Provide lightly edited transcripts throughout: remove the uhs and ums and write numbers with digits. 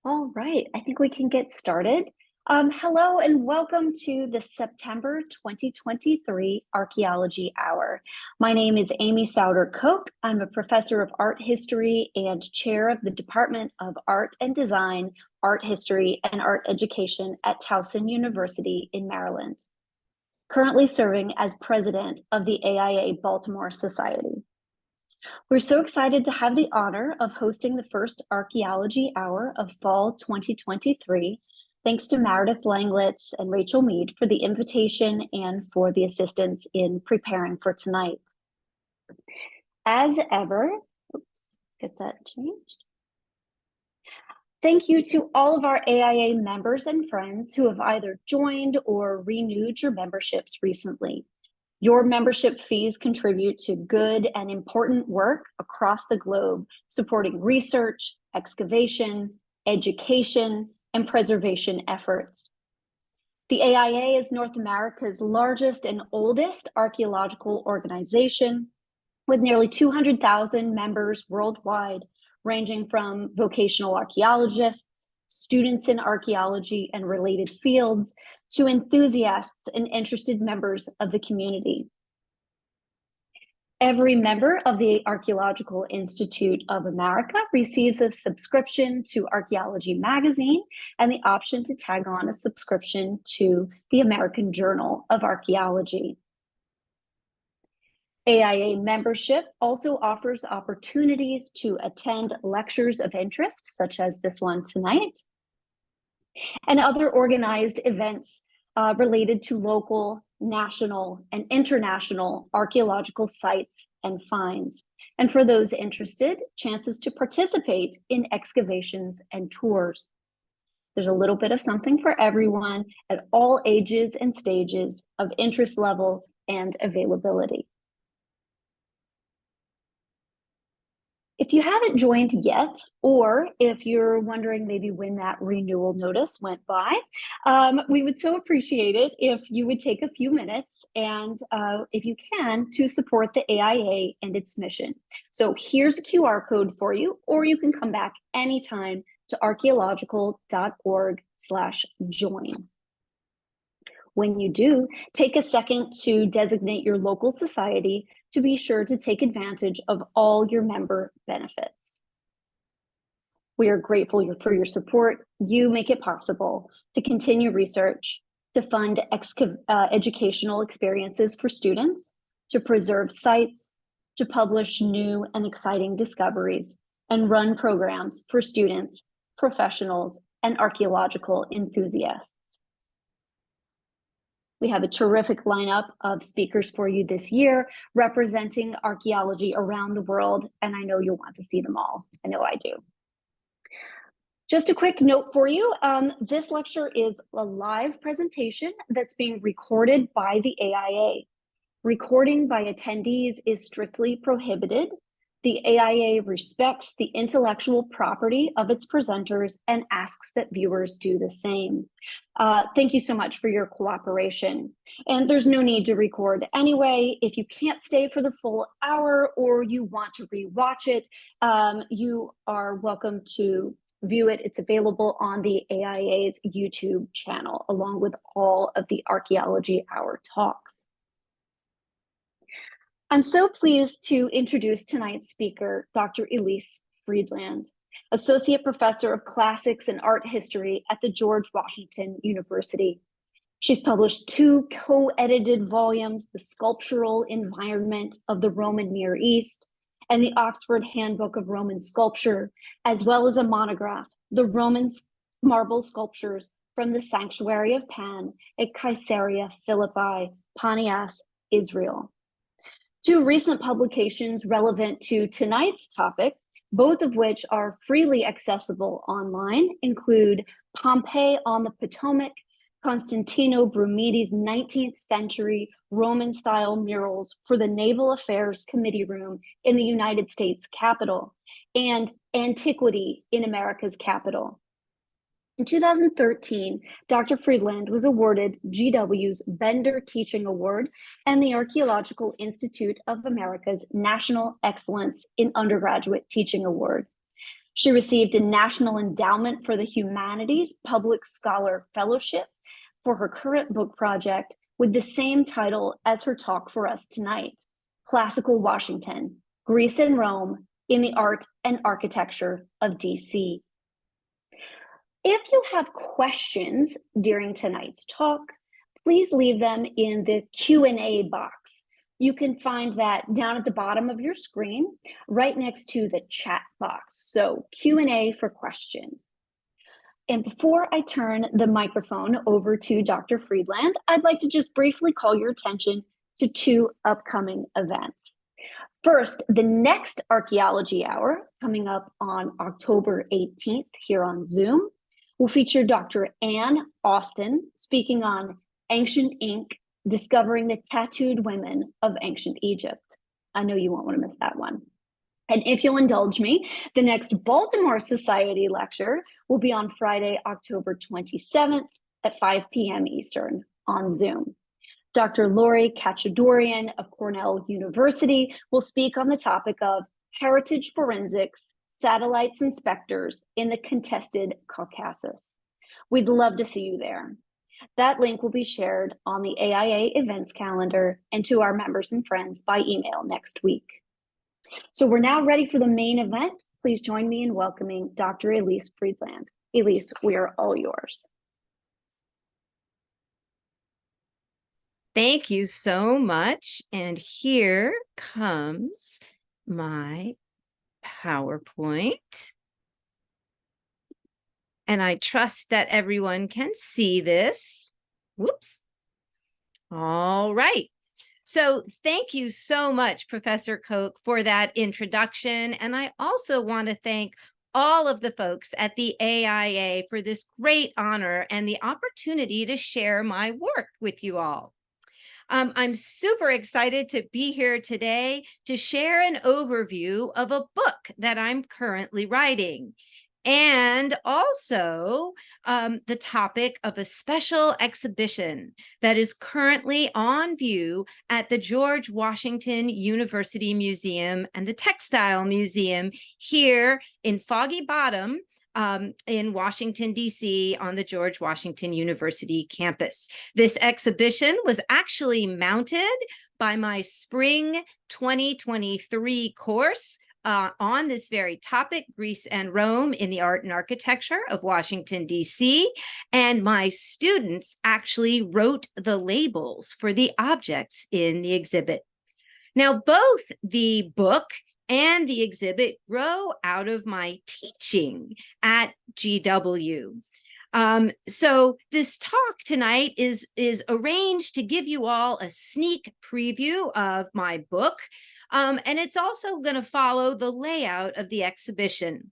All right, I think we can get started. Hello and welcome to the September 2023 Archaeology Hour. My name is Amy Souder-Koch. I'm a professor of art history and chair of the Department of Art and Design, Art History, and Art Education at Towson University in Maryland. Currently serving as president of the AIA Baltimore Society. We're so excited to have the honor of hosting the first Archaeology Hour of Fall 2023. Thanks to Meredith Langlitz and Rachel Mead for the invitation and for the assistance in preparing for tonight. As ever, let's get that changed. Thank you to all of our AIA members and friends who have either joined or renewed your memberships recently. Your membership fees contribute to good and important work across the globe, supporting research, excavation, education, and preservation efforts. The AIA is North America's largest and oldest archaeological organization, with nearly 200,000 members worldwide, ranging from vocational archaeologists, students in archaeology and related fields, to enthusiasts and interested members of the community. Every member of the Archaeological Institute of America receives a subscription to Archaeology magazine and the option to tag on a subscription to the American Journal of Archaeology. AIA membership also offers opportunities to attend lectures of interest, such as this one tonight, and other organized events related to local, national, and international archaeological sites and finds. And for those interested, chances to participate in excavations and tours. There's a little bit of something for everyone at all ages and stages of interest levels and availability. If you haven't joined yet, or if you're wondering maybe when that renewal notice went by, we would so appreciate it if you would take a few minutes and, if you can, to support the AIA and its mission. So here's a QR code for you, or you can come back anytime to archaeological.org/join. When you do, take a second to designate your local society to be sure to take advantage of all your member benefits. We are grateful for your support. You make it possible to continue research, to fund educational experiences for students, to preserve sites, to publish new and exciting discoveries, and run programs for students, professionals, and archaeological enthusiasts. We have a terrific lineup of speakers for you this year, representing archaeology around the world, and I know you'll want to see them all. I know I do. Just a quick note for you, this lecture is a live presentation that's being recorded by the AIA. Recording by attendees is strictly prohibited. The AIA respects the intellectual property of its presenters and asks that viewers do the same. Thank you so much for your cooperation. And there's no need to record anyway. If you can't stay for the full hour or you want to rewatch it, you are welcome to view it. It's available on the AIA's YouTube channel, along with all of the Archaeology Hour talks. I'm so pleased to introduce tonight's speaker, Dr. Elise Friedland, Associate Professor of Classics and Art History at the George Washington University. She's published 2 co-edited volumes, The Sculptural Environment of the Roman Near East and the Oxford Handbook of Roman Sculpture, as well as a monograph, The Roman Marble Sculptures from the Sanctuary of Pan at Caesarea Philippi, Panias, Israel. 2 recent publications relevant to tonight's topic, both of which are freely accessible online, include Pompeii on the Potomac, Constantino Brumidi's 19th century Roman-style murals for the Naval Affairs Committee Room in the United States Capitol, and Antiquity in America's Capital. In 2013, Dr. Friedland was awarded GW's Bender Teaching Award and the Archaeological Institute of America's National Excellence in Undergraduate Teaching Award. She received a National Endowment for the Humanities Public Scholar Fellowship for her current book project with the same title as her talk for us tonight, Classical Washington, Greece and Rome in the Art and Architecture of DC. If you have questions during tonight's talk, please leave them in the Q&A box. You can find that down at the bottom of your screen, right next to the chat box. So Q&A for questions. And before I turn the microphone over to Dr. Friedland, I'd like to just briefly call your attention to two upcoming events. First, the next Archaeology Hour, coming up on October 18th here on Zoom, will feature Dr. Ann Austin speaking on Ancient Ink, Discovering the Tattooed Women of Ancient Egypt. I know you won't want to miss that one. And if you'll indulge me, the next Baltimore Society lecture will be on Friday, October 27th at 5 p.m. Eastern on Zoom. Dr. Lori Kachadorian of Cornell University will speak on the topic of heritage forensics, satellites and specters in the contested Caucasus. We'd love to see you there. That link will be shared on the AIA events calendar and to our members and friends by email next week. So we're now ready for the main event. Please join me in welcoming Dr. Elise Friedland. Elise, we are all yours. Thank you so much. And here comes my PowerPoint. And I trust that everyone can see this. Whoops. All right. So thank you so much, Professor Koch, for that introduction. And I also want to thank all of the folks at the AIA for this great honor and the opportunity to share my work with you all. I'm super excited to be here today to share an overview of a book that I'm currently writing, and also the topic of a special exhibition that is currently on view at the George Washington University Museum and the Textile Museum here in Foggy Bottom, in Washington, D.C. on the George Washington University campus. This exhibition was actually mounted by my spring 2023 course on this very topic, Greece and Rome in the Art and Architecture of Washington, D.C. And my students actually wrote the labels for the objects in the exhibit. Now, both the book and the exhibit grow out of my teaching at GW. So this talk tonight is arranged to give you all a sneak preview of my book, and it's also going to follow the layout of the exhibition.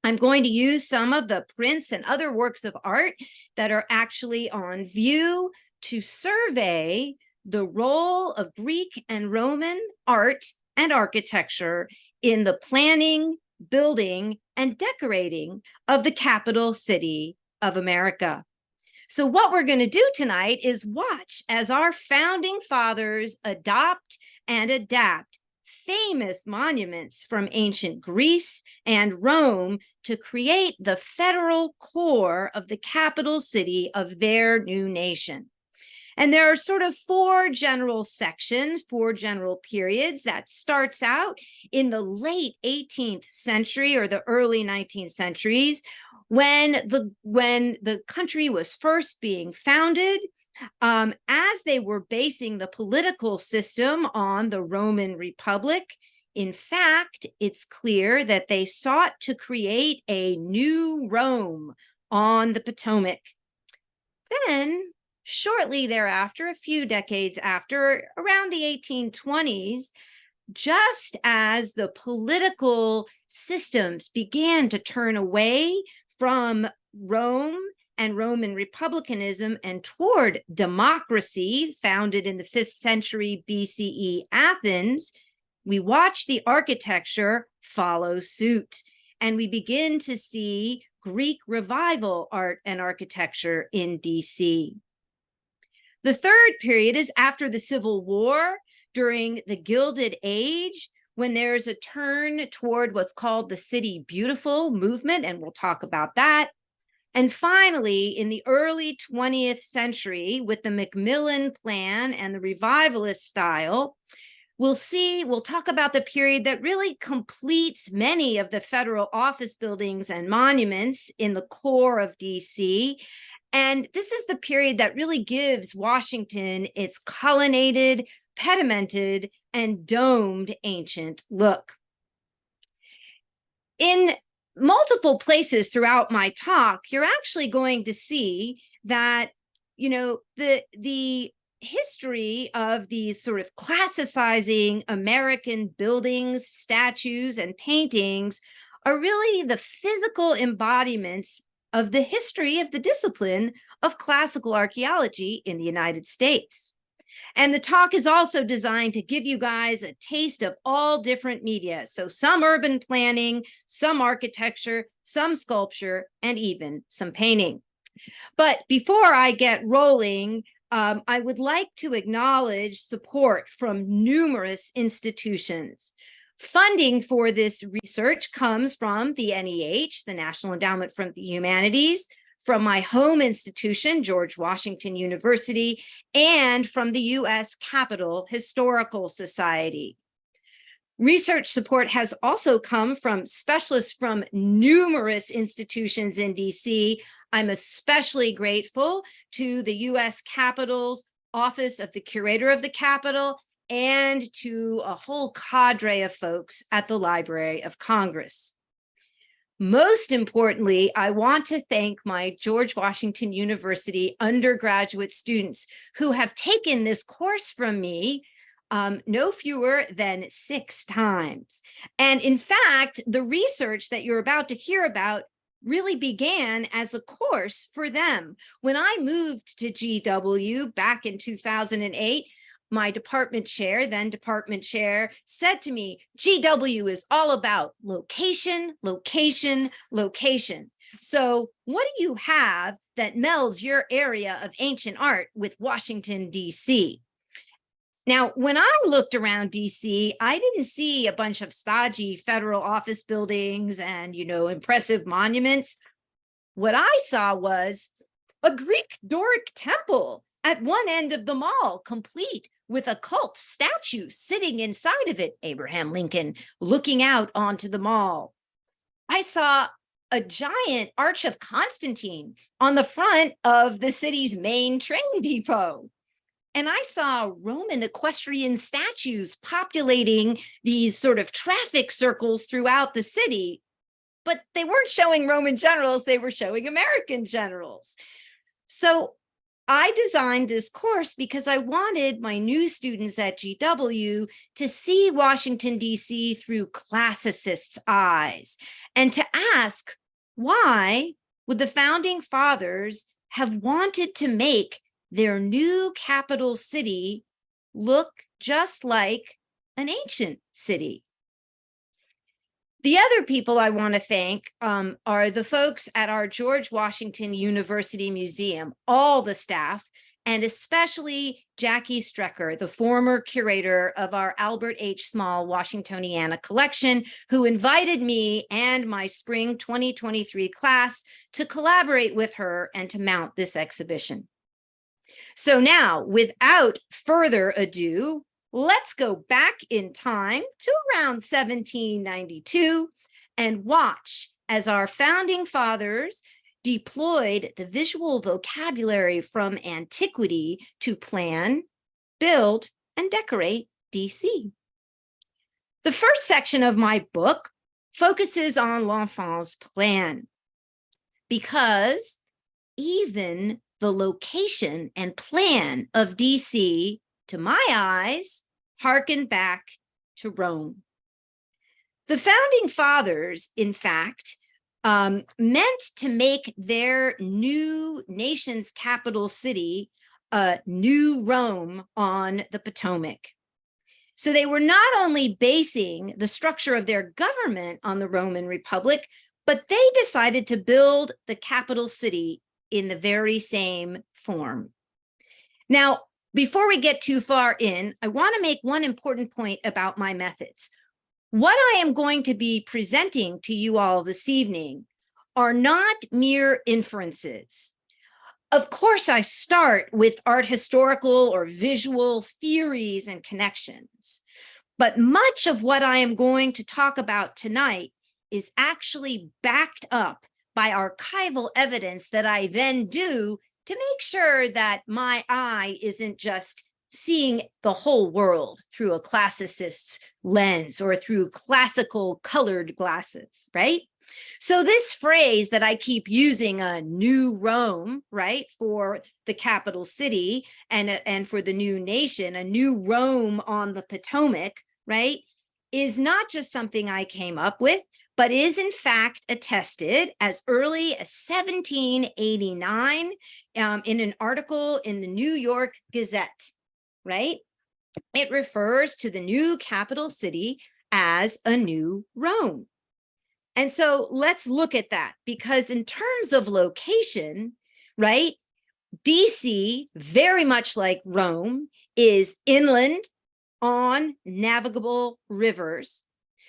I'm going to use some of the prints and other works of art that are actually on view to survey the role of Greek and Roman art and architecture in the planning, building, and decorating of the capital city of America. So what we're going to do tonight is watch as our founding fathers adopt and adapt famous monuments from ancient Greece and Rome to create the federal core of the capital city of their new nation. And there are sort of four general sections, four general periods that starts out in the late 18th century or the early 19th centuries when the country was first being founded, as they were basing the political system on the Roman Republic. In fact, it's clear that they sought to create a new Rome on the Potomac. Then, shortly thereafter, a few decades after, around the 1820s, just as the political systems began to turn away from Rome and Roman republicanism and toward democracy founded in the 5th century BCE Athens, we watch the architecture follow suit, and we begin to see Greek revival art and architecture in DC. The third period is after the Civil War, during the Gilded Age, when there's a turn toward what's called the City Beautiful movement, and we'll talk about that. And finally, in the early 20th century, with the McMillan plan and the revivalist style, we'll talk about the period that really completes many of the federal office buildings and monuments in the core of DC. And this is the period that really gives Washington its colonnaded, pedimented, and domed ancient look. In multiple places throughout my talk, you're actually going to see that, the history of these sort of classicizing American buildings, statues, and paintings are really the physical embodiments of the history of the discipline of classical archaeology in the United States. And the talk is also designed to give you guys a taste of all different media. So some urban planning, some architecture, some sculpture, and even some painting. But before I get rolling, I would like to acknowledge support from numerous institutions. Funding for this research comes from the NEH, the National Endowment for the Humanities, from my home institution, George Washington University, and from the U.S. Capitol Historical Society. Research support has also come from specialists from numerous institutions in DC. I'm especially grateful to the U.S. Capitol's Office of the Curator of the Capitol and to a whole cadre of folks at the Library of Congress. Most importantly, I want to thank my George Washington University undergraduate students who have taken this course from me no fewer than 6 times. And in fact, the research that you're about to hear about really began as a course for them. When I moved to GW back in 2008, my department chair, then department chair, said to me, GW is all about location, location, location. So what do you have that melds your area of ancient art with Washington, DC? Now, when I looked around DC, I didn't see a bunch of stodgy federal office buildings and, impressive monuments. What I saw was a Greek Doric temple at one end of the mall, complete with a cult statue sitting inside of it, Abraham Lincoln looking out onto the mall. I saw a giant Arch of Constantine on the front of the city's main train depot. And I saw Roman equestrian statues populating these sort of traffic circles throughout the city, but they weren't showing Roman generals, they were showing American generals. So I designed this course because I wanted my new students at GW to see Washington, DC through classicists' eyes and to ask, why would the founding fathers have wanted to make their new capital city look just like an ancient city? The other people I want to thank are the folks at our George Washington University Museum, all the staff, and especially Jackie Strecker, the former curator of our Albert H. Small Washingtoniana collection, who invited me and my spring 2023 class to collaborate with her and to mount this exhibition. So now, without further ado, let's go back in time to around 1792 and watch as our founding fathers deployed the visual vocabulary from antiquity to plan, build, and decorate DC. The first section of my book focuses on L'Enfant's plan, because even the location and plan of DC, to my eyes, harken back to Rome. The founding fathers, in fact, meant to make their new nation's capital city a new Rome on the Potomac. So they were not only basing the structure of their government on the Roman Republic, but they decided to build the capital city in the very same form. Now, before we get too far in, I want to make one important point about my methods. What I am going to be presenting to you all this evening are not mere inferences. Of course, I start with art historical or visual theories and connections, but much of what I am going to talk about tonight is actually backed up by archival evidence that I then do to make sure that my eye isn't just seeing the whole world through a classicist's lens or through classical colored glasses, right? So this phrase that I keep using, a new Rome, right, for the capital city and for the new nation, a new Rome on the Potomac, right, is not just something I came up with, but is in fact attested as early as 1789 in an article in the New York Gazette, right? It refers to the new capital city as a new Rome. And so let's look at that, because in terms of location, right, DC, very much like Rome, is inland on navigable rivers.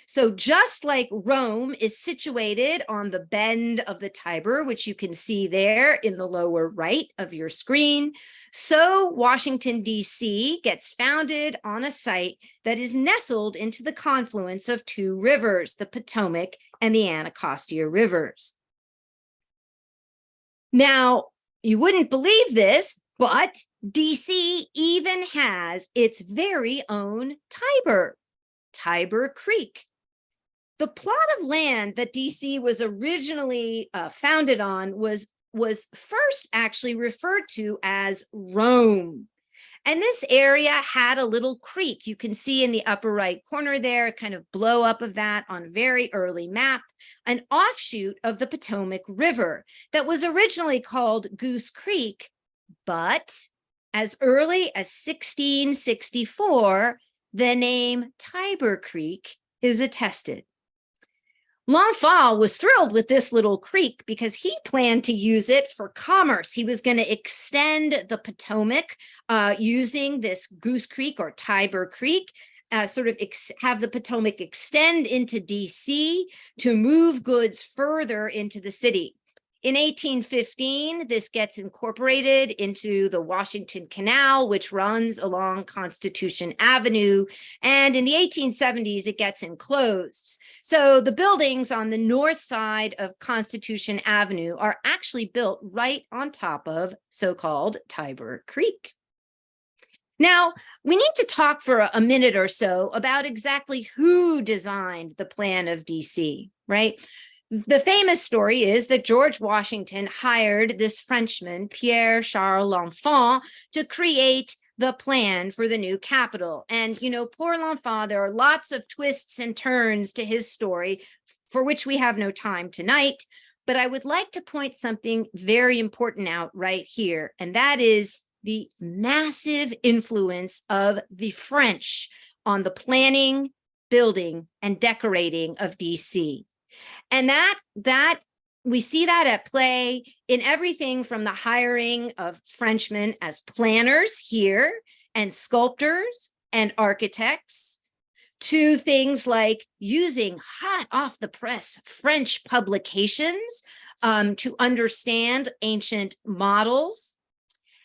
So just like Rome is situated on the bend of the Tiber, which you can see there in the lower right of your screen, so Washington, D.C. gets founded on a site that is nestled into the confluence of two rivers, the Potomac and the Anacostia rivers. Now, you wouldn't believe this, but DC even has its very own Tiber Creek. The plot of land that DC was originally founded on was first actually referred to as Rome. And this area had a little creek. You can see in the upper right corner there, kind of blow up of that on a very early map, an offshoot of the Potomac River that was originally called Goose Creek, but as early as 1664, the name Tiber Creek is attested. L'Enfant was thrilled with this little creek because he planned to use it for commerce. He was going to extend the Potomac using this Goose Creek or Tiber Creek, have the Potomac extend into DC to move goods further into the city. In 1815, this gets incorporated into the Washington Canal, which runs along Constitution Avenue. And in the 1870s, it gets enclosed. So the buildings on the north side of Constitution Avenue are actually built right on top of so-called Tiber Creek. Now, we need to talk for a minute or so about exactly who designed the plan of DC, right? The famous story is that George Washington hired this Frenchman, Pierre Charles L'Enfant, to create the plan for the new capital. And, you know, poor L'Enfant, there are lots of twists and turns to his story, for which we have no time tonight. But I would like to point something very important out right here, and that is the massive influence of the French on the planning, building, and decorating of DC. And that we see that at play in everything from the hiring of Frenchmen as planners here and sculptors and architects to things like using hot off the press French publications to understand ancient models.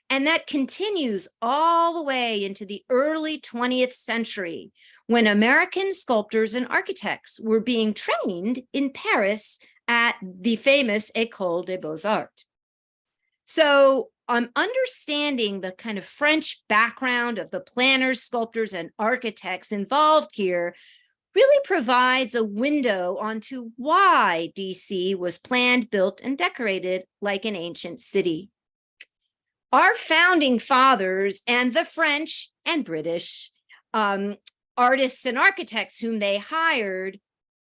And that continues all the way into the early 20th century, when American sculptors and architects were being trained in Paris at the famous École des Beaux-Arts. So understanding the kind of French background of the planners, sculptors, and architects involved here really provides a window onto why DC was planned, built, and decorated like an ancient city. Our founding fathers and the French and British artists and architects whom they hired,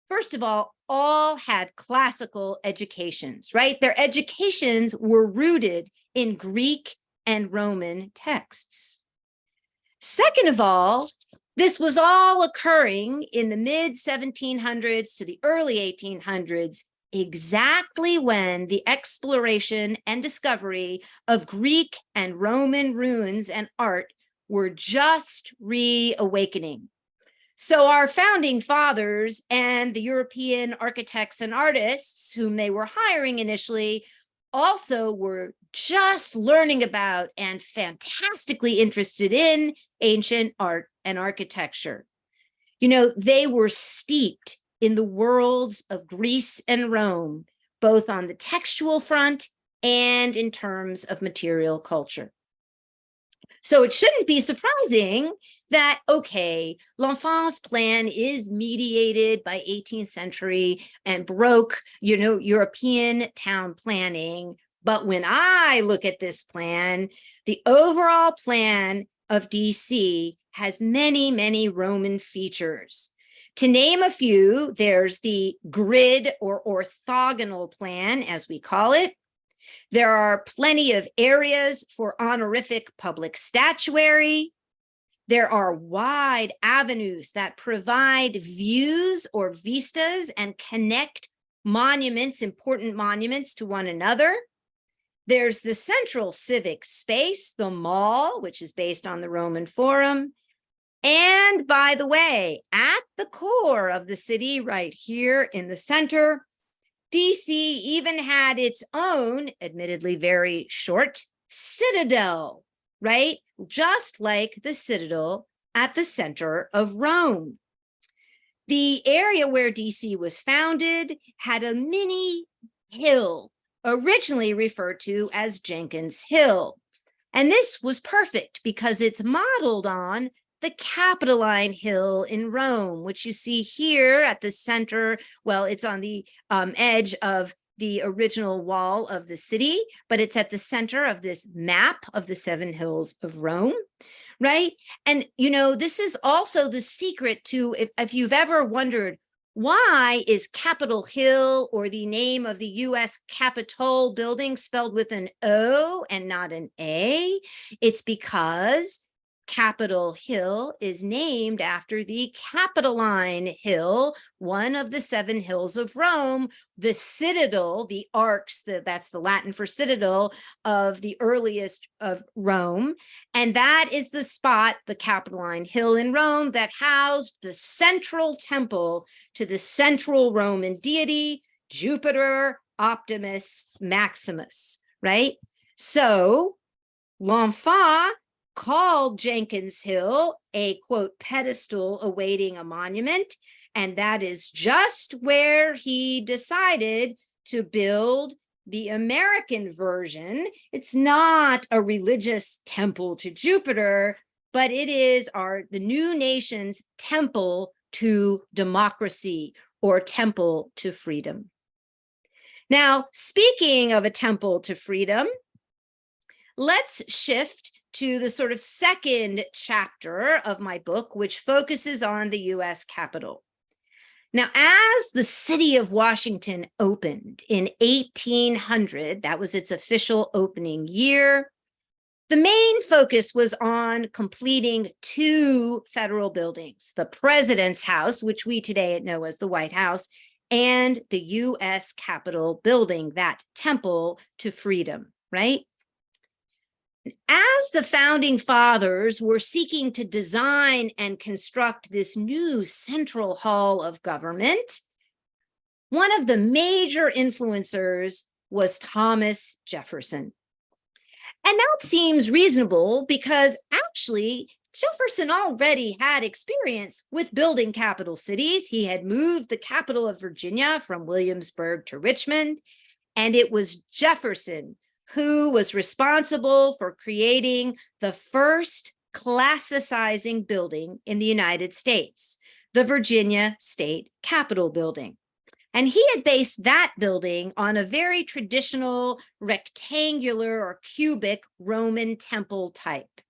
first of all had classical educations, right? Their educations were rooted in Greek and Roman texts. Second of all, this was all occurring in the mid-1700s to the early 1800s, exactly when the exploration and discovery of Greek and Roman ruins and art were just reawakening. So our founding fathers and the European architects and artists whom they were hiring initially also were just learning about and fantastically interested in ancient art and architecture. You know, they were steeped in the worlds of Greece and Rome, both on the textual front and in terms of material culture. So it shouldn't be surprising that, okay, L'Enfant's plan is mediated by 18th century and Baroque, European town planning. But when I look at this plan, the overall plan of DC has many, many Roman features. To name a few, there's the grid or orthogonal plan, as we call it. There are plenty of areas for honorific public statuary. There are wide avenues that provide views or vistas and connect monuments, important monuments, to one another. There's the central civic space, the mall, which is based on the Roman Forum. And by the way, at the core of the city, right here in the center, DC even had its own, admittedly very short, citadel, right? Just like the citadel at the center of Rome. The area where DC was founded had a mini hill, originally referred to as Jenkins Hill. And this was perfect because it's modeled on the Capitoline Hill in Rome, which you see here at the center. Well, it's on the edge of the original wall of the city, but it's at the center of this map of the seven hills of Rome, right? And, this is also the secret to, if you've ever wondered, why is Capitol Hill, or the name of the U.S. Capitol building, spelled with an O and not an A? It's because Capitol Hill is named after the Capitoline Hill, one of the seven hills of Rome, the citadel, the arcs, that's the Latin for citadel, of the earliest of Rome. And that is the spot, the Capitoline Hill in Rome, that housed the central temple to the central Roman deity, Jupiter Optimus Maximus, right? So L'Enfant called Jenkins Hill a, quote, pedestal awaiting a monument. And that is just where he decided to build the American version. It's not a religious temple to Jupiter, but it is the new nation's temple to democracy, or temple to freedom. Now, speaking of a temple to freedom, let's shift to the sort of second chapter of my book, which focuses on the U.S. Capitol. Now, as the city of Washington opened in 1800, that was its official opening year, the main focus was on completing two federal buildings, the President's House, which we today know as the White House, and the U.S. Capitol building, that temple to freedom, right? As the founding fathers were seeking to design and construct this new central hall of government, one of the major influencers was Thomas Jefferson. And that seems reasonable because actually Jefferson already had experience with building capital cities. He had moved the capital of Virginia from Williamsburg to Richmond, and it was Jefferson who was responsible for creating the first classicizing building in the United States, the Virginia State Capitol building. And he had based that building on a very traditional rectangular or cubic Roman temple type.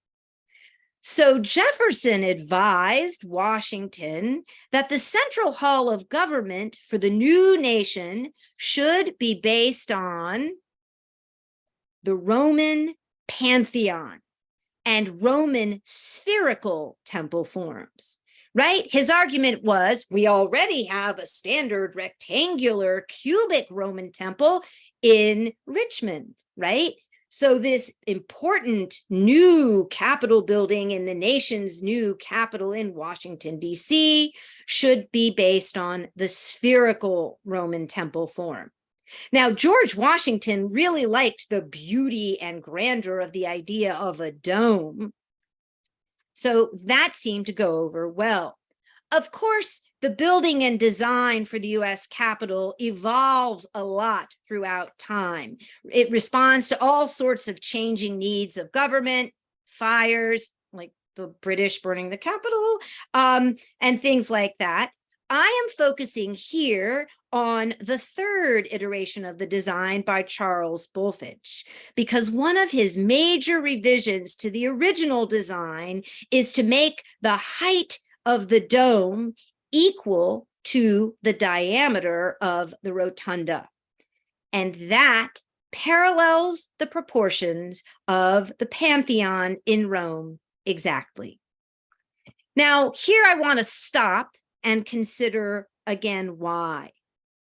So Jefferson advised Washington that the central hall of government for the new nation should be based on the Roman pantheon and Roman spherical temple forms, right? His argument was, we already have a standard rectangular cubic Roman temple in Richmond, right? So this important new Capitol building in the nation's new capital in Washington, D.C., should be based on the spherical Roman temple form. Now, George Washington really liked the beauty and grandeur of the idea of a dome. So that seemed to go over well. Of course, the building and design for the US Capitol evolves a lot throughout time. It responds to all sorts of changing needs of government, fires, like the British burning the Capitol, and things like that. I am focusing here on the third iteration of the design by Charles Bulfinch, because one of his major revisions to the original design is to make the height of the dome equal to the diameter of the rotunda. And that parallels the proportions of the Pantheon in Rome exactly. Now, here I want to stop and consider again why.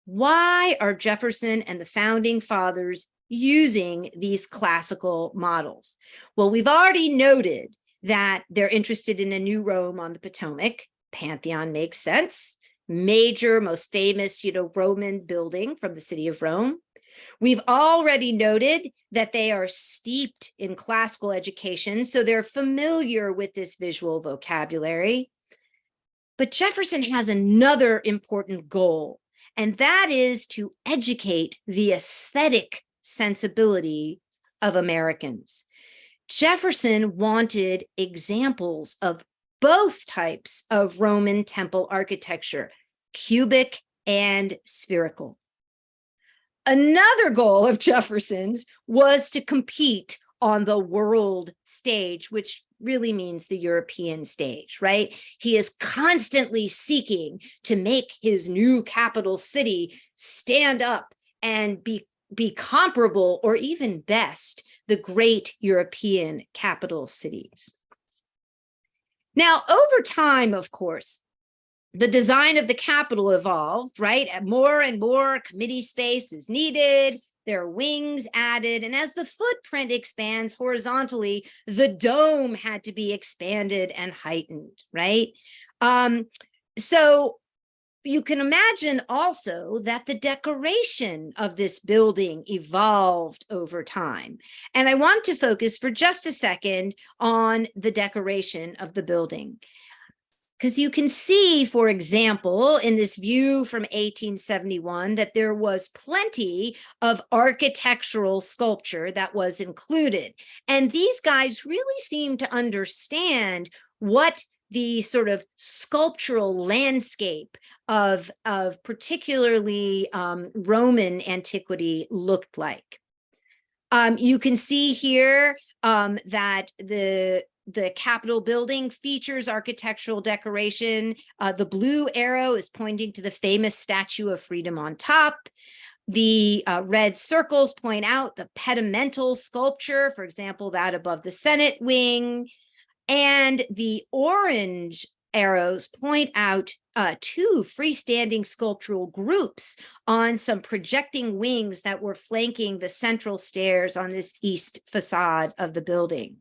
Why are Jefferson and the founding fathers using these classical models? Well, we've already noted that they're interested in a new Rome on the Potomac. Pantheon makes sense. Major, most famous, Roman building from the city of Rome. We've already noted that they are steeped in classical education, so they're familiar with this visual vocabulary. But Jefferson has another important goal, and that is to educate the aesthetic sensibility of Americans. Jefferson wanted examples of both types of Roman temple architecture, cubic and spherical. Another goal of Jefferson's was to compete on the world stage, which really means the European stage, right? He is constantly seeking to make his new capital city stand up and be comparable or even best the great European capital cities. Now, over time, of course, the design of the Capitol evolved, right? More and more committee space is needed. There are wings added. And as the footprint expands horizontally, the dome had to be expanded and heightened, right? So you can imagine also that the decoration of this building evolved over time. And I want to focus for just a second on the decoration of the building. Because you can see, for example, in this view from 1871, that there was plenty of architectural sculpture that was included. And these guys really seem to understand what the sort of sculptural landscape of particularly Roman antiquity looked like. You can see here that the Capitol building features architectural decoration. The blue arrow is pointing to the famous Statue of Freedom on top. The red circles point out the pedimental sculpture, for example, that above the Senate wing. And the orange arrows point out two freestanding sculptural groups on some projecting wings that were flanking the central stairs on this east facade of the building.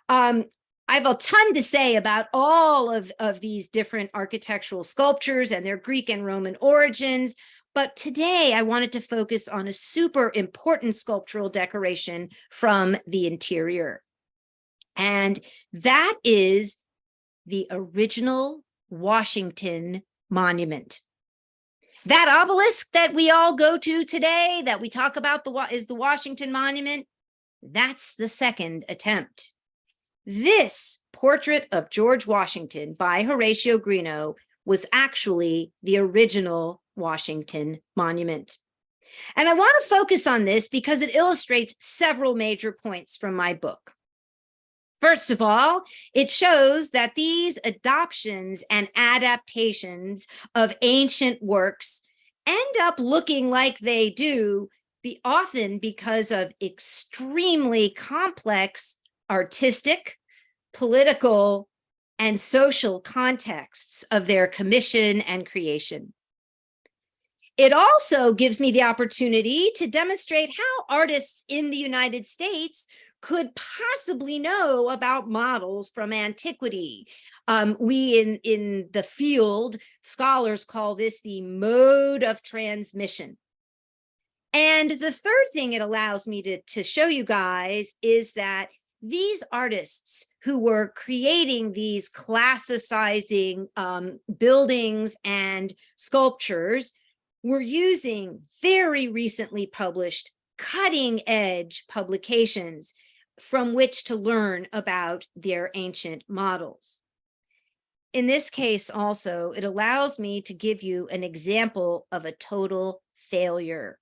I have a ton to say about all of these different architectural sculptures and their Greek and Roman origins, but today I wanted to focus on a super important sculptural decoration from the interior. And that is the original Washington Monument. That obelisk that we all go to today, that we talk about is the Washington Monument. That's the second attempt. This portrait of George Washington by Horatio Greenough was actually the original Washington Monument. And I want to focus on this because it illustrates several major points from my book. First of all, it shows that these adoptions and adaptations of ancient works end up looking like they do, often because of extremely complex artistic, political, and social contexts of their commission and creation. It also gives me the opportunity to demonstrate how artists in the United States could possibly know about models from antiquity. We in the field, scholars call this the mode of transmission. And the third thing it allows me to show you guys is that these artists who were creating these classicizing buildings and sculptures were using very recently published cutting edge publications from which to learn about their ancient models. In this case also, it allows me to give you an example of a total failure.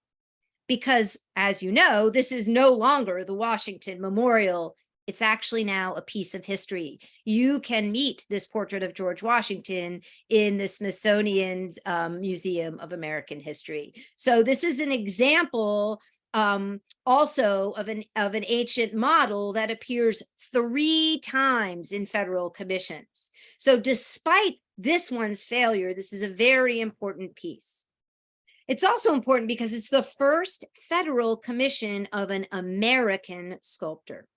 Because, as you know, this is no longer the Washington Memorial. It's actually now a piece of history. You can meet this portrait of George Washington in the Smithsonian Museum of American History. So this is an example also of an ancient model that appears 3 times in federal commissions. So despite this one's failure, this is a very important piece. It's also important because it's the first federal commission of an American sculptor.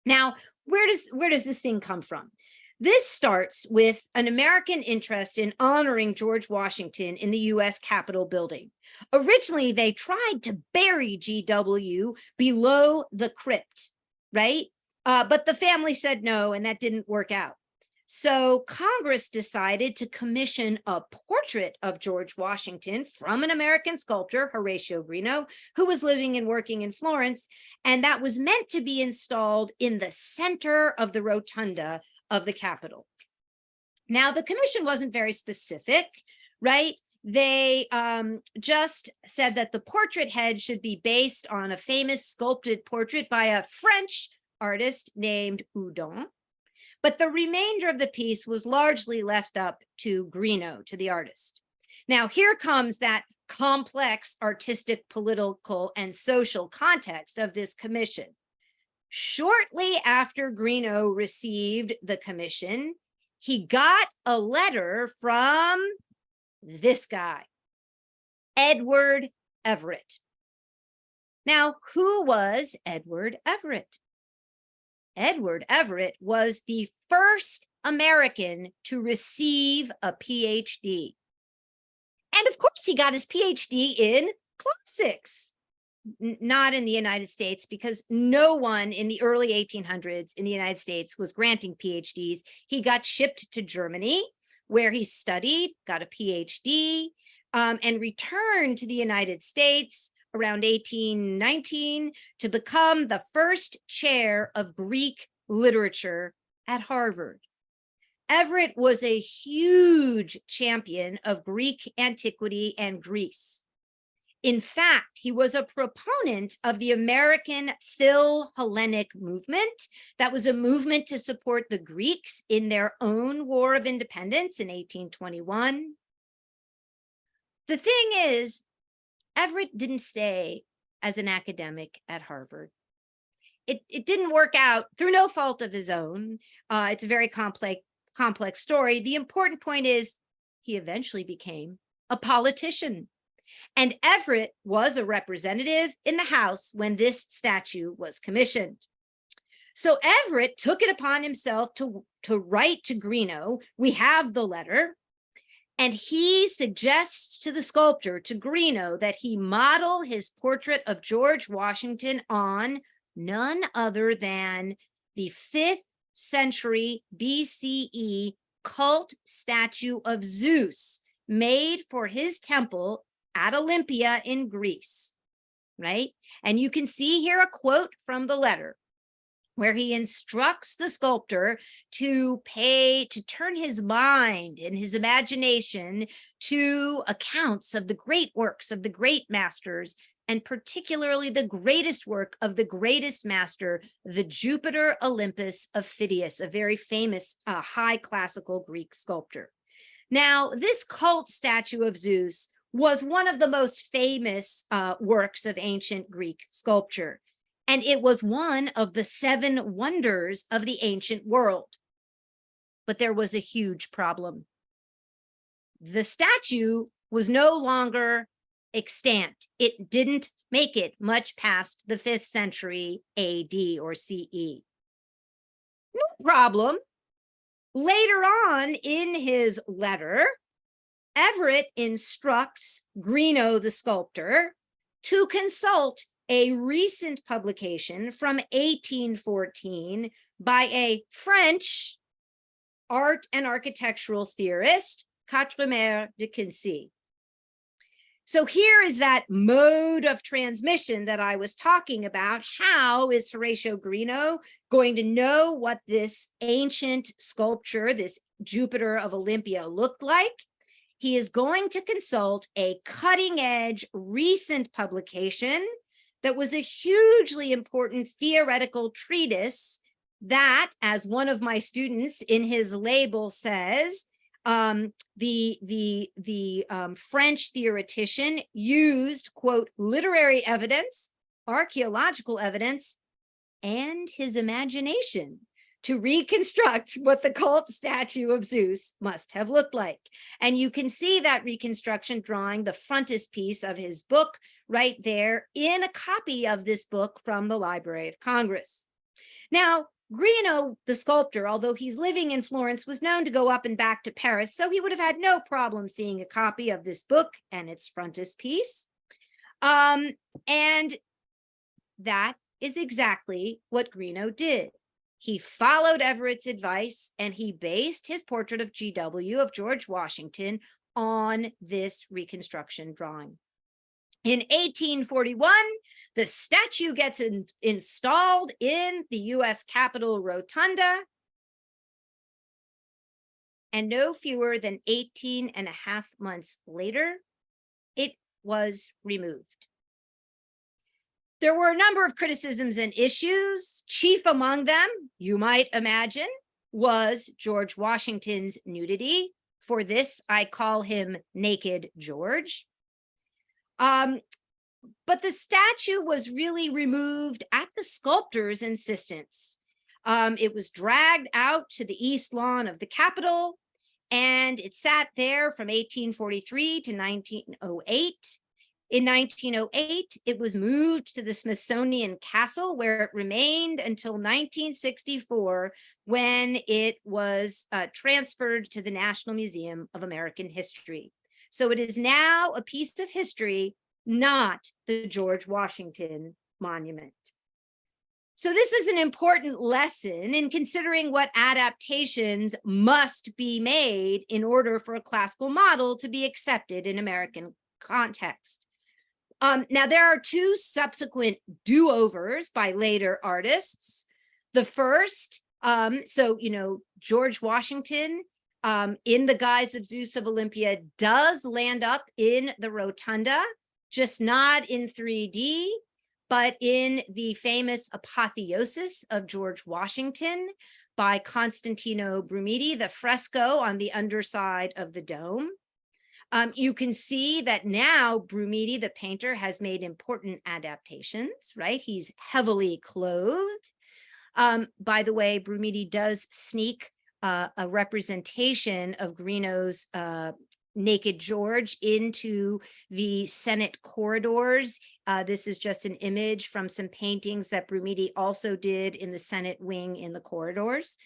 Now, where does this thing come from? This starts with an American interest in honoring George Washington in the U.S. Capitol building. Originally, they tried to bury GW below the crypt, right? But the family said no, and that didn't work out. So Congress decided to commission a portrait of George Washington from an American sculptor, Horatio Greenough, who was living and working in Florence, and that was meant to be installed in the center of the rotunda of the Capitol. Now, the commission wasn't very specific, right? They just said that the portrait head should be based on a famous sculpted portrait by a French artist named Houdon. But the remainder of the piece was largely left up to Greenough, to the artist. Now, here comes that complex artistic, political, and social context of this commission. Shortly after Greenough received the commission, he got a letter from this guy, Edward Everett. Now, who was Edward Everett? Edward Everett was the first American to receive a PhD. And of course, he got his PhD in classics, not in the United States, because no one in the early 1800s in the United States was granting PhDs. He got shipped to Germany, where he studied, got a PhD, and returned to the United States around 1819 to become the first chair of Greek literature at Harvard. Everett was a huge champion of Greek antiquity and Greece. In fact, he was a proponent of the American Phil-Hellenic movement. That was a movement to support the Greeks in their own War of Independence in 1821. The thing is, Everett didn't stay as an academic at Harvard. It didn't work out through no fault of his own. It's a very complex story. The important point is he eventually became a politician. And Everett was a representative in the House when this statue was commissioned. So Everett took it upon himself to write to Greenough. We have the letter. And he suggests to the sculptor, to Greenough, that he model his portrait of George Washington on none other than the 5th century BCE cult statue of Zeus made for his temple at Olympia in Greece, right? And you can see here a quote from the letter where he instructs the sculptor to turn his mind and his imagination to accounts of the great works of the great masters, and particularly the greatest work of the greatest master, the Jupiter Olympus of Phidias, a very famous high classical Greek sculptor. Now, this cult statue of Zeus was one of the most famous works of ancient Greek sculpture. And it was one of the 7 wonders of the ancient world. But there was a huge problem. The statue was no longer extant. It didn't make it much past the 5th century AD or CE. No problem. Later on in his letter, Everett instructs Greenough the sculptor to consult a recent publication from 1814 by a French art and architectural theorist, Quatremer de Quincy. So here is that mode of transmission that I was talking about. How is Horatio Greenough going to know what this ancient sculpture, this Jupiter of Olympia, looked like? He is going to consult a cutting-edge recent publication that was a hugely important theoretical treatise that, as one of my students in his label says, the French theoretician used, quote, literary evidence, archaeological evidence, and his imagination to reconstruct what the cult statue of Zeus must have looked like. And you can see that reconstruction drawing the frontispiece of his book right there in a copy of this book from the Library of Congress. Now, Greenough, the sculptor, although he's living in Florence, was known to go up and back to Paris, so he would have had no problem seeing a copy of this book and its frontispiece. And that is exactly what Greenough did. He followed Everett's advice, and he based his portrait of GW, of George Washington, on this reconstruction drawing. In 1841, the statue gets installed in the US Capitol Rotunda, and no fewer than 18 and a half months later, it was removed. There were a number of criticisms and issues. Chief among them, you might imagine, was George Washington's nudity. For this, I call him Naked George. But the statue was really removed at the sculptor's insistence. It was dragged out to the east lawn of the Capitol, and it sat there from 1843 to 1908. In 1908, it was moved to the Smithsonian Castle, where it remained until 1964, when it was transferred to the National Museum of American History. So it is now a piece of history, not the George Washington Monument. So this is an important lesson in considering what adaptations must be made in order for a classical model to be accepted in American context. Now, there are two subsequent do-overs by later artists. The first, George Washington, in the guise of Zeus of Olympia, does land up in the rotunda, just not in 3D, but in the famous Apotheosis of George Washington by Constantino Brumidi, the fresco on the underside of the dome. You can see that now Brumidi, the painter, has made important adaptations, right? He's heavily clothed. By the way, Brumidi does sneak a representation of Greenough's Naked George into the Senate corridors. This is just an image from some paintings that Brumidi also did in the Senate wing in the corridors.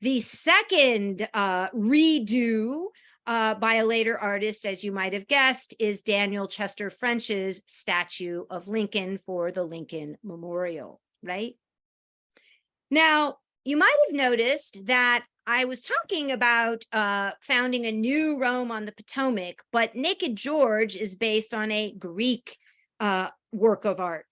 The second redo by a later artist, as you might have guessed, is Daniel Chester French's statue of Lincoln for the Lincoln Memorial, right? Now, you might have noticed that I was talking about founding a new Rome on the Potomac, but Naked George is based on a Greek work of art.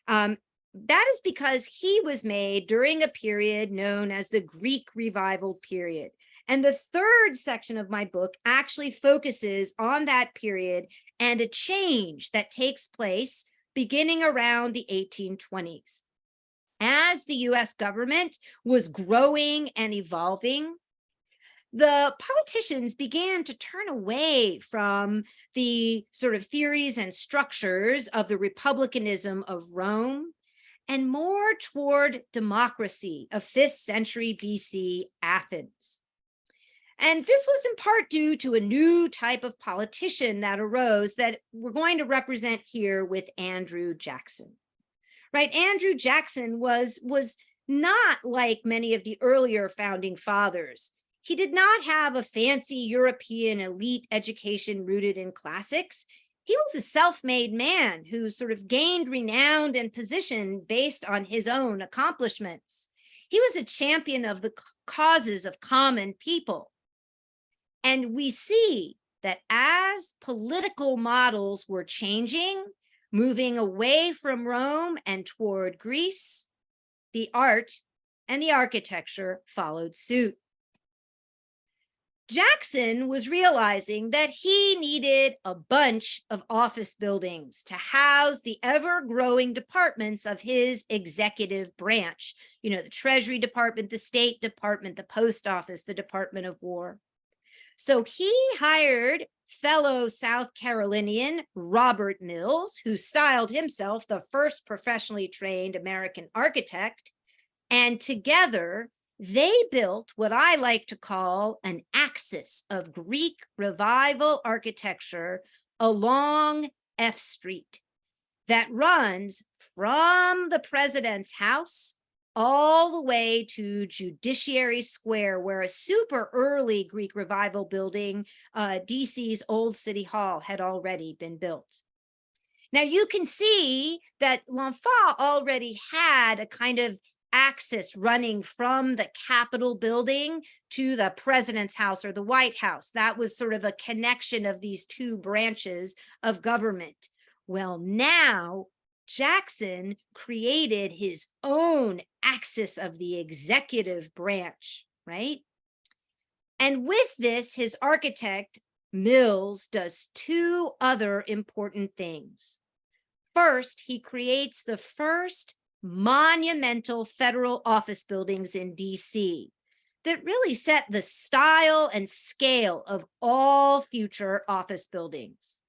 That is because he was made during a period known as the Greek Revival period. And the third section of my book actually focuses on that period and a change that takes place beginning around the 1820s. As the US government was growing and evolving, the politicians began to turn away from the sort of theories and structures of the republicanism of Rome and more toward democracy of 5th century BC Athens. And this was in part due to a new type of politician that arose that we're going to represent here with Andrew Jackson. Right? Andrew Jackson was not like many of the earlier founding fathers. He did not have a fancy European elite education rooted in classics. He was a self-made man who sort of gained renown and position based on his own accomplishments. He was a champion of the causes of common people. And we see that as political models were changing, moving away from Rome and toward Greece, the art and the architecture followed suit. Jackson was realizing that he needed a bunch of office buildings to house the ever-growing departments of his executive branch. You know, the Treasury Department, the State Department, the Post Office, the Department of War. So he hired fellow South Carolinian Robert Mills, who styled himself the first professionally trained American architect, and together they built what I like to call an axis of Greek revival architecture along F Street that runs from the president's house all the way to Judiciary Square, where a super early Greek revival building, DC's old city hall, had already been built. Now you can see that L'Enfant already had a kind of axis running from the Capitol building to the president's house or the White House. That was sort of a connection of these two branches of government. Well, now Jackson created his own axis of the executive branch, right? And with this, his architect, Mills, does two other important things. First, he creates the first monumental federal office buildings in DC that really set the style and scale of all future office buildings.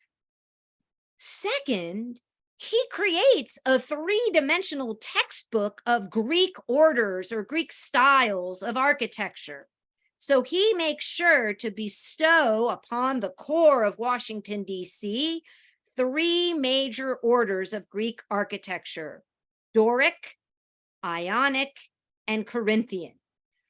Second, he creates a three-dimensional textbook of Greek orders or Greek styles of architecture. So he makes sure to bestow upon the core of Washington, D.C., three major orders of Greek architecture: Doric, Ionic, and Corinthian,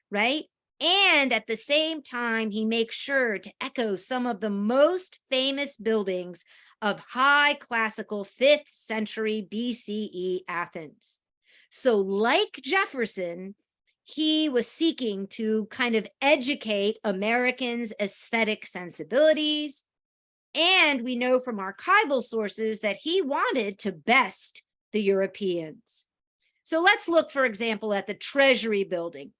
right? And at the same time, he makes sure to echo some of the most famous buildings of high classical 5th century BCE Athens. So like Jefferson, he was seeking to kind of educate Americans' aesthetic sensibilities. And we know from archival sources that he wanted to best the Europeans. So let's look, for example, at the Treasury building,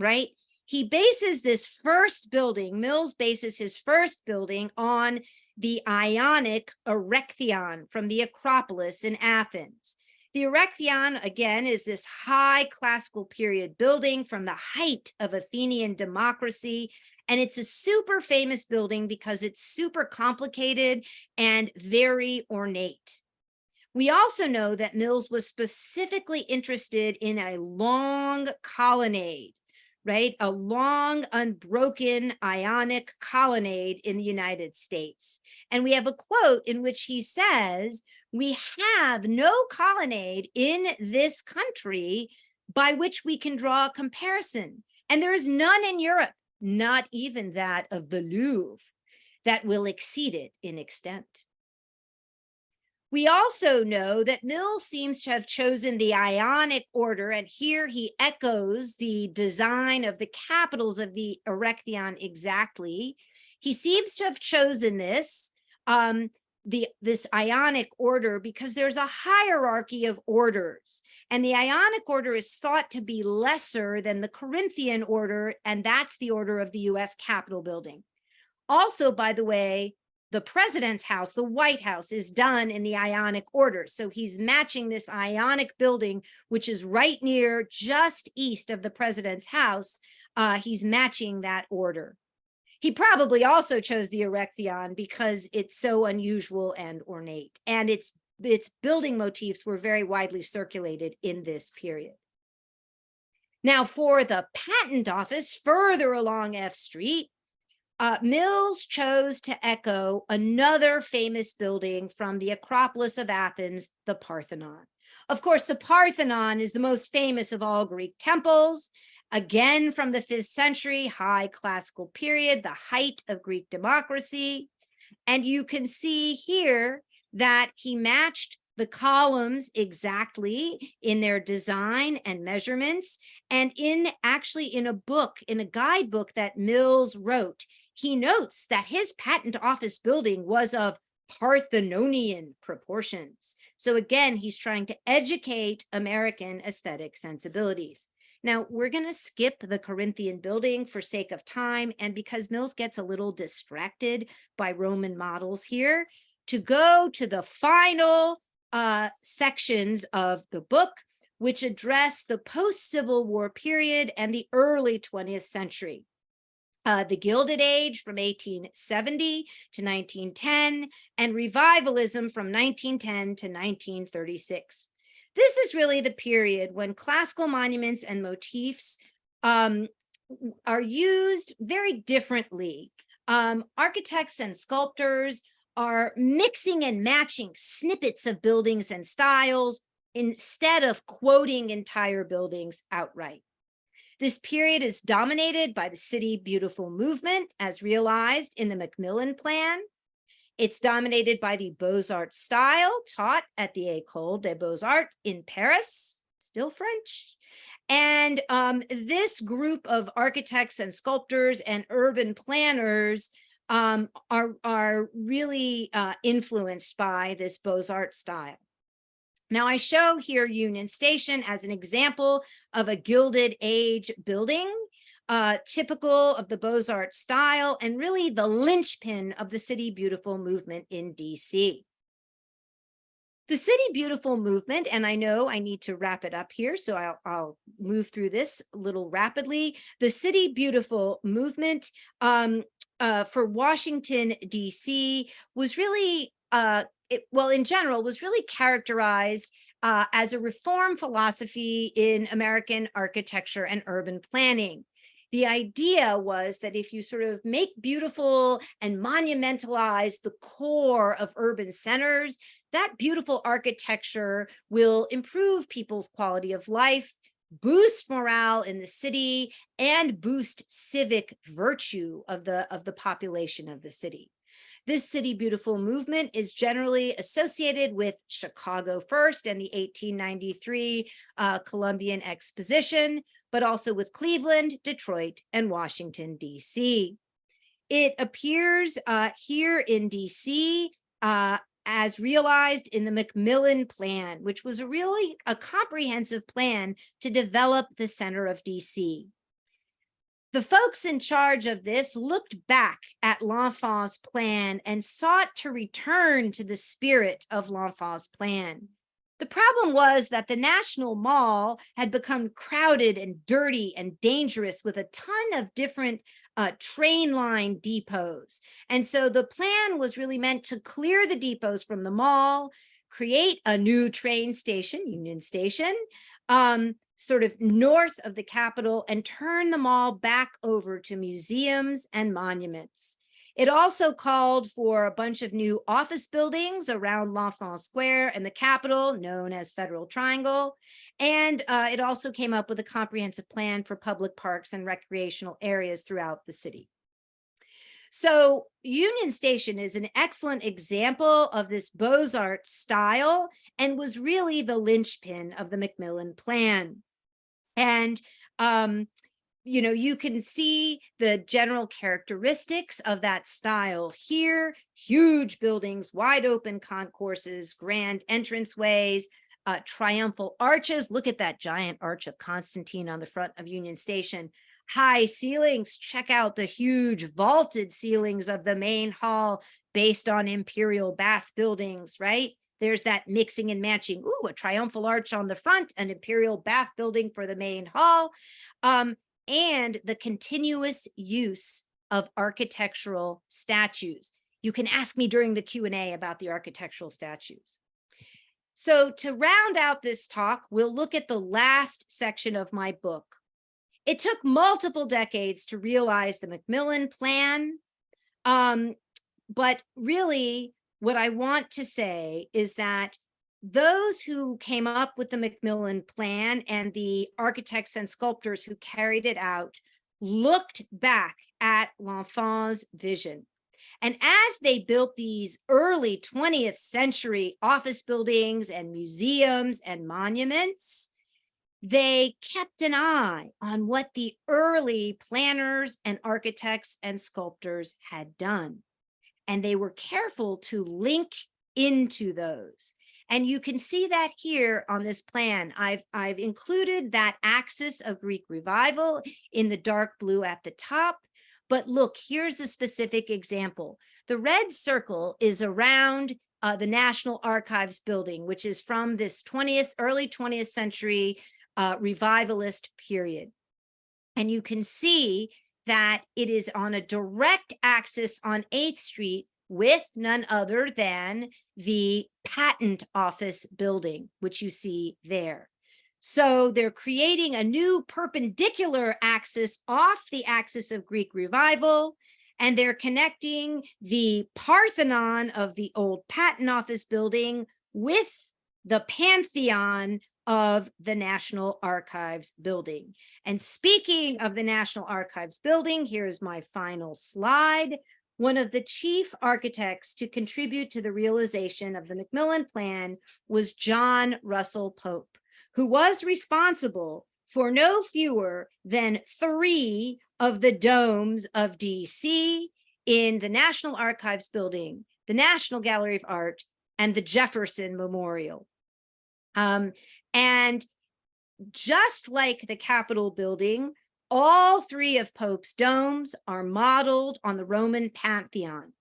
right? He bases this first building, Mills bases his first building on the Ionic Erechtheion from the Acropolis in Athens. The Erechtheion, again, is this high classical period building from the height of Athenian democracy. And it's a super famous building because it's super complicated and very ornate. We also know that Mills was specifically interested in a long colonnade, right? A long, unbroken Ionic colonnade in the United States. And we have a quote in which he says, "We have no colonnade in this country by which we can draw a comparison. And there is none in Europe, not even that of the Louvre, that will exceed it in extent." We also know that Mills seems to have chosen the Ionic order, and here he echoes the design of the capitals of the Erechtheion exactly. He seems to have chosen this, this Ionic order, because there's a hierarchy of orders, and the Ionic order is thought to be lesser than the Corinthian order, and that's the order of the US Capitol building. Also, by the way, the president's house, the White House, is done in the Ionic order. So he's matching this Ionic building, which is right near, just east of the president's house. He's matching that order. He probably also chose the Erechtheion because it's so unusual and ornate, and its building motifs were very widely circulated in this period. Now, for the patent office further along F Street, Mills chose to echo another famous building from the Acropolis of Athens, the Parthenon. Of course, the Parthenon is the most famous of all Greek temples, again from the 5th century, high classical period, the height of Greek democracy. And you can see here that he matched the columns exactly in their design and measurements. And actually in a book, in a guidebook that Mills wrote, he notes that his patent office building was of Parthenonian proportions. So again, he's trying to educate American aesthetic sensibilities. Now, we're going to skip the Corinthian building for sake of time, and because Mills gets a little distracted by Roman models here, to go to the final sections of the book, which address the post-Civil War period and the early 20th century. The Gilded Age from 1870 to 1910, and revivalism from 1910 to 1936. This is really the period when classical monuments and motifs are used very differently. Architects and sculptors are mixing and matching snippets of buildings and styles instead of quoting entire buildings outright. This period is dominated by the City Beautiful movement as realized in the McMillan plan. It's dominated by the Beaux-Arts style taught at the École des Beaux-Arts in Paris, still French. And this group of architects and sculptors and urban planners are really influenced by this Beaux-Arts style. Now, I show here Union Station as an example of a Gilded Age building, typical of the Beaux-Arts style, and really the linchpin of the City Beautiful movement in DC. The City Beautiful movement, and I know I need to wrap it up here, so I'll move through this a little rapidly. The City Beautiful movement for Washington, DC was really, in general, was really characterized as a reform philosophy in American architecture and urban planning. The idea was that if you sort of make beautiful and monumentalize the core of urban centers, that beautiful architecture will improve people's quality of life, boost morale in the city, and boost civic virtue of the population of the city. This City Beautiful movement is generally associated with Chicago first and the 1893 Columbian Exposition, but also with Cleveland, Detroit, and Washington, D.C. It appears here in D.C. As realized in the McMillan Plan, which was really a comprehensive plan to develop the center of D.C. The folks in charge of this looked back at L'Enfant's plan and sought to return to the spirit of L'Enfant's plan. The problem was that the National Mall had become crowded and dirty and dangerous with a ton of different train line depots. And so the plan was really meant to clear the depots from the mall, create a new train station, Union Station, sort of north of the Capitol, and turn the mall back over to museums and monuments. It also called for a bunch of new office buildings around L'Enfant Square and the Capitol, known as Federal Triangle. And it also came up with a comprehensive plan for public parks and recreational areas throughout the city. So Union Station is an excellent example of this Beaux-Arts style and was really the linchpin of the McMillan plan. And you can see the general characteristics of that style here: huge buildings, wide open concourses, grand entranceways, triumphal arches. Look at that giant arch of Constantine on the front of Union Station. High ceilings. Check out the huge vaulted ceilings of the main hall based on imperial bath buildings, right? There's that mixing and matching. Ooh, a triumphal arch on the front, an imperial bath building for the main hall. And the continuous use of architectural statues. You can ask me during the Q&A about the architectural statues. So to round out this talk, we'll look at the last section of my book. It took multiple decades to realize the McMillan plan. But really, what I want to say is that those who came up with the McMillan plan and the architects and sculptors who carried it out looked back at L'Enfant's vision. And as they built these early 20th century office buildings and museums and monuments, they kept an eye on what the early planners and architects and sculptors had done. And they were careful to link into those. And you can see that here on this plan. I've included that axis of Greek revival in the dark blue at the top. But look, here's a specific example. The red circle is around the National Archives building, which is from this early 20th century revivalist period. And you can see that it is on a direct axis on 8th Street with none other than the Patent Office building, which you see there. So they're creating a new perpendicular axis off the axis of Greek revival, and they're connecting the Parthenon of the old Patent Office building with the Pantheon of the National Archives building. And speaking of the National Archives building, here's my final slide. One of the chief architects to contribute to the realization of the McMillan plan was John Russell Pope, who was responsible for no fewer than 3 of the domes of DC in the National Archives building, the National Gallery of Art, and the Jefferson Memorial. And just like the Capitol building, all 3 of Pope's domes are modeled on the Roman Pantheon.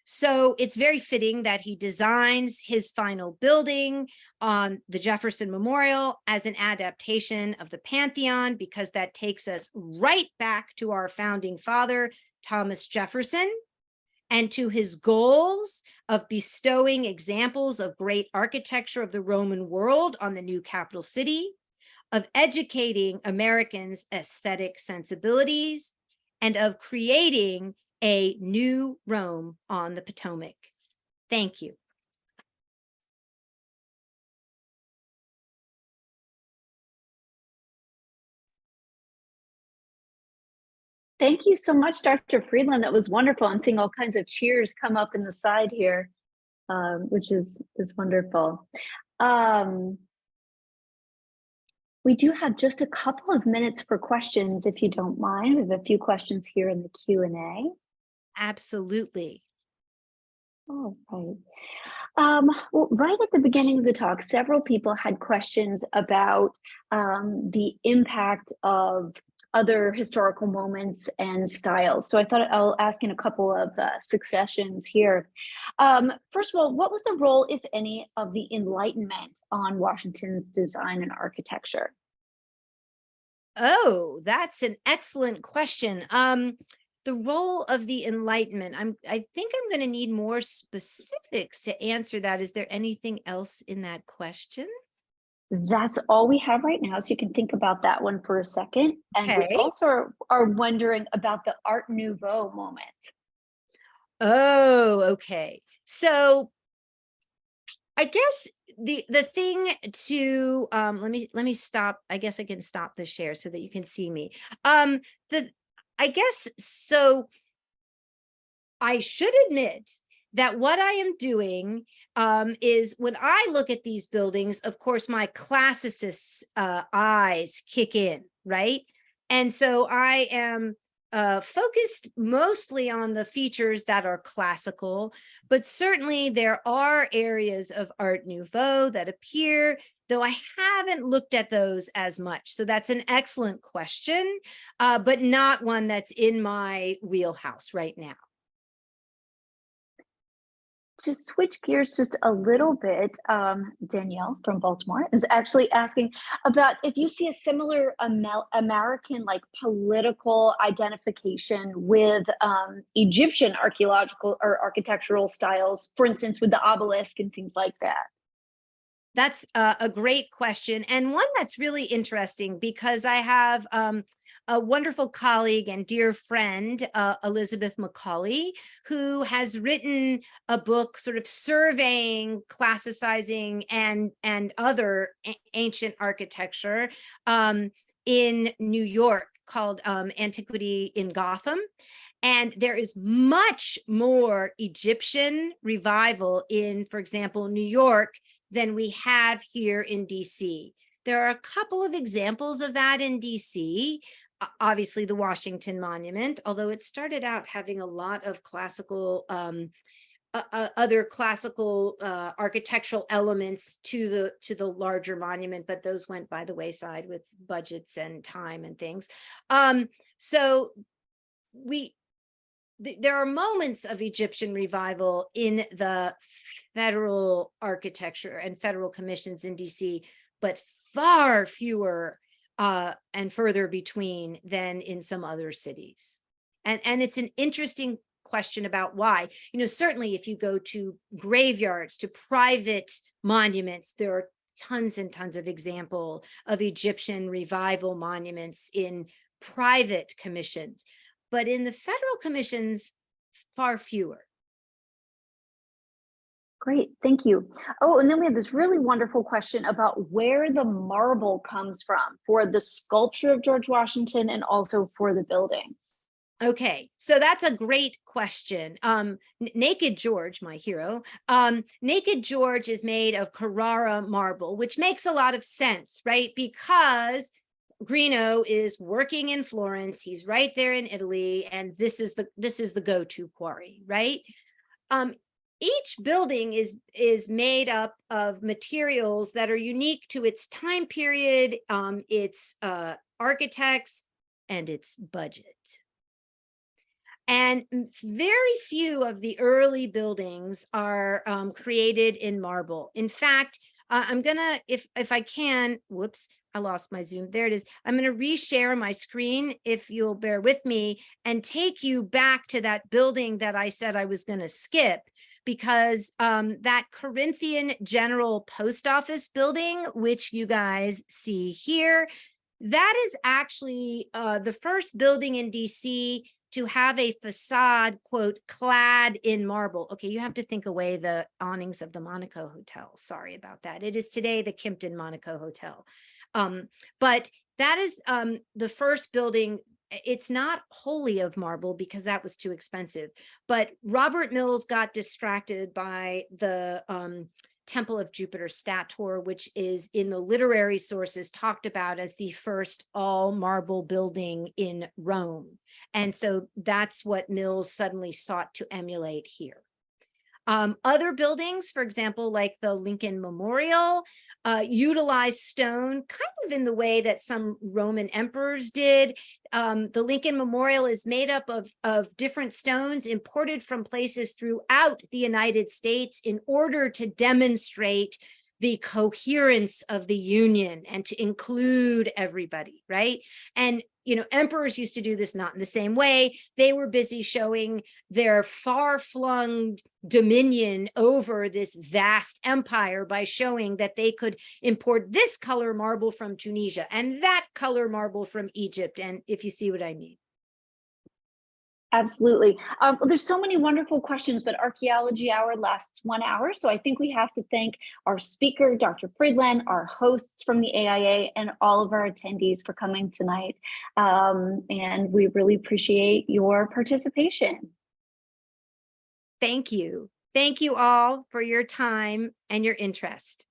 So it's very fitting that he designs his final building on the Jefferson Memorial as an adaptation of the Pantheon, because that takes us right back to our founding father, Thomas Jefferson, and to his goals of bestowing examples of great architecture of the Roman world on the new capital city, of educating Americans' aesthetic sensibilities, and of creating a new Rome on the Potomac. Thank you. Thank you so much, Dr. Friedland. That was wonderful. I'm seeing all kinds of cheers come up in the side here, which is wonderful. We do have just a couple of minutes for questions, if you don't mind. We have a few questions here in the Q&A. Absolutely. All right. Well, right at the beginning of the talk, several people had questions about the impact of other historical moments and styles. So I thought I'll ask in a couple of successions here. First of all, what was the role, if any, of the Enlightenment on Washington's design and architecture? Oh, that's an excellent question. The role of the Enlightenment, I think I'm going to need more specifics to answer that. Is there anything else in that question? That's all we have right now, so you can think about that one for a second. And Okay. we also are wondering about the Art Nouveau moment. Oh, okay. So I guess the thing to let me stop. I guess I can stop the share so that you can see me. I guess so. I should admit that what I am doing is, when I look at these buildings, of course, my classicist eyes kick in, right? And so I am focused mostly on the features that are classical, but certainly there are areas of Art Nouveau that appear, though I haven't looked at those as much. So that's an excellent question, but not one that's in my wheelhouse right now. To switch gears just a little bit, Danielle from Baltimore is actually asking about if you see a similar American political identification with Egyptian archaeological or architectural styles, for instance, with the obelisk and things like that. That's a great question, and one that's really interesting, because I have a wonderful colleague and dear friend, Elizabeth Macaulay, who has written a book sort of surveying, classicizing, and other ancient architecture in New York called Antiquity in Gotham. And there is much more Egyptian revival in, for example, New York than we have here in DC. There are a couple of examples of that in DC. Obviously, the Washington Monument, although it started out having a lot of classical, other classical architectural elements to the larger monument, but those went by the wayside with budgets and time and things. So there are moments of Egyptian revival in the federal architecture and federal commissions in DC, but far fewer and further between than in some other cities. And it's an interesting question about why. Certainly if you go to graveyards, to private monuments, there are tons and tons of examples of Egyptian revival monuments in private commissions. But in the federal commissions, far fewer. Great, thank you. Oh, and then we have this really wonderful question about where the marble comes from for the sculpture of George Washington and also for the buildings. Okay, so that's a great question. Naked George, my hero, Naked George is made of Carrara marble, which makes a lot of sense, right? Because Greenough is working in Florence. He's right there in Italy, and this is the go-to quarry, right? Each building is made up of materials that are unique to its time period, its architects, and its budget. And very few of the early buildings are created in marble. In fact, I'm gonna, if I can, whoops, I lost my Zoom. There it is. I'm going to reshare my screen, if you'll bear with me, and take you back to that building that I said I was going to skip, because that Corinthian General Post Office building, which you guys see here, that is actually the first building in DC to have a facade, quote, clad in marble. Okay, you have to think away the awnings of the Monaco Hotel. Sorry about that. It is today the Kimpton Monaco Hotel. But that is the first building. It's not wholly of marble because that was too expensive. But Robert Mills got distracted by the Temple of Jupiter Stator, which is in the literary sources talked about as the first all marble building in Rome. And so that's what Mills suddenly sought to emulate here. Other buildings, for example, like the Lincoln Memorial, utilize stone kind of in the way that some Roman emperors did. The Lincoln Memorial is made up of different stones imported from places throughout the United States in order to demonstrate the coherence of the Union and to include everybody, right? And emperors used to do this not in the same way. They were busy showing their far-flung dominion over this vast empire by showing that they could import this color marble from Tunisia and that color marble from Egypt. And if you see what I mean. Absolutely. Well, there's so many wonderful questions, but Archaeology Hour lasts 1 hour. So I think we have to thank our speaker, Dr. Friedland, our hosts from the AIA, and all of our attendees for coming tonight. And we really appreciate your participation. Thank you. Thank you all for your time and your interest.